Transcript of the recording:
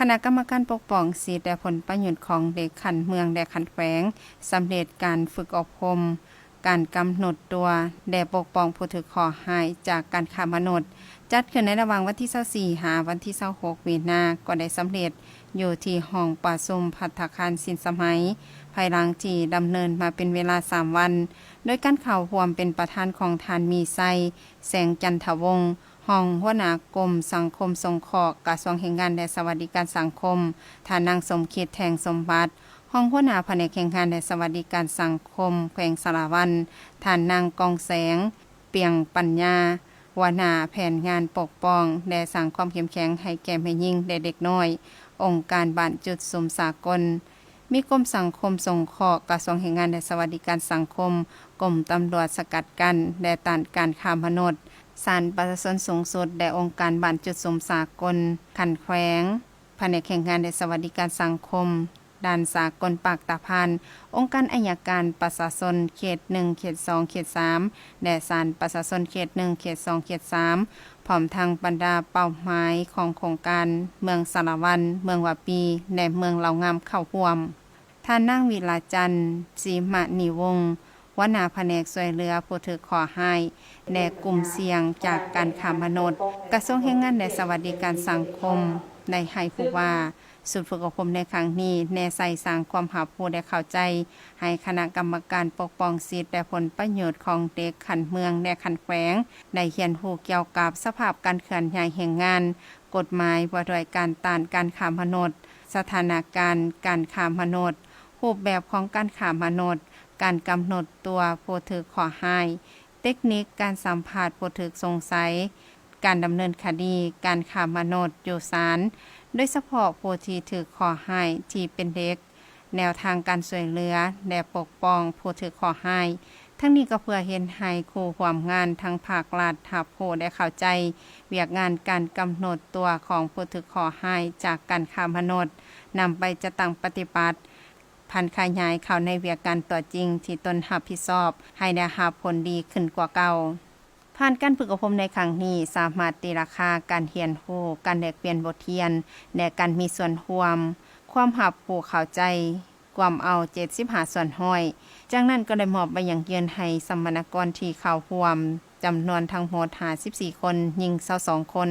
คณะกรรมการปกป้องสิทธิและผลประโยชน์ของเด็กขันเมืองและขันแขวงสำเร็จการฝึกอบรมการกำหนดตัวและปกป้องผู้ถูกขอหายจากการค้ามนุษย์จัดขึ้นในระหว่างวันที่24หาวันที่26มีนาก็ได้สำเร็จอยู่ที่ห้องประชุมภัตตาคารสินสมัยภายหลังที่ดำเนินมาเป็นเวลา3วันโดยการเข้าร่วมเป็นประธานของทานมีไซแสงจันทวงศ์ห้องหัวหน้ากรมสังคมสงเคราะห์กระทรวงแรงงานและสวัสดิการสังคมท่านนางสมคิดแทงสมบัติห้องหัวหน้าแผนกแรงงานและสวัสดิการสังคมแขวงสารวันท่านนางกองแสงเปียงปัญญาหัวหน้าแผนงานปกป้องและสร้างความเข้มแข็งให้แก่แม่หญิงและเด็กน้อยองค์การบ้านจุดสุมสากลมีกรมสังคมสงเคราะห์กระทรวงแรงงานและสวัสดิการสังคมกรมตำรวจสกัดกั้นและต้านการค้ามนุษย์ศาลประชาชนสูงสุดและองค์การบ้านจุดสุมสากลขันแขวงแผนกแรงงานและสวัสดิการสังคมด้านสากลปากตาพานองค์การอัยการประชาชนเขต1เขต2เขต3และศาลประชาชนเขต1เขต2เขต3พร้อมทางบรรดาเป้าหมายของโครงการเมืองสารวันเมืองวาปีและเมืองเหล่างามเข้าร่วมท่านนางวิลาจันทร์จีมะนิวงศ์หัวหน้าแผนกช่วยเหลือผู้ถูกขอหายและกลุ่มเสี่ยงจากการค้ามนุษย์กระทรวงแรงงานและสวัสดิการสังคมได้ให้ผู้ว่าศูนย์ฝึกอบรมในครั้งนี้แน่ใส่สร้างความรับรู้และเข้าใจให้คณะกรรมการปกป้องสิทธิและผลประโยชน์ของเด็กขันเมืองและขันแขวงได้เรียนรู้เกี่ยวกับสภาพการเคลื่อนย้ายแรงงานกฎหมายว่าด้วยการต้านการค้ามนุษย์สถานการณ์การค้ามนุษย์รูปแบบของการค้ามนุษย์การกำหนดตัวผู้ถูกขอหายเทคนิคการสัมภาษณ์ผู้ถูกสงสัยการดำเนินคดีการค้ามนุษย์อยู่ศาลโดยเฉพาะผู้ที่ถูกขอหายที่เป็นเด็กแนวทางการช่วยเหลือและปกป้องผู้ถูกขอหายทั้งนี้ก็เพื่อเห็นให้ครูร่วมงานทั้งภาครัฐรับรู้และเข้าใจเวียกงานการกำหนดตัวของผู้ถูกขอหายจากการค้ามนุษย์นำไปจะตั้งปฏิบัติพันขยายเข้าในเวียกงานตัวจริงที่ตนรับผิดชอบให้ได้รับผลดีขึ้นกว่าเก่าผ่านการฝึกอบรมในครั้งนี้สามารถตีราคาการเรียนรู้การแลกเปลี่ยนบทเรียนและการมีส่วนร่วมความรับรู้เข้าใจความเอา75ส่วนห้อยจากนั้นก็ได้มอบใบอย่างยืนให้สัมมนากรที่เข้าร่วมจำนวนทั้งหมด54คนหญิง22คน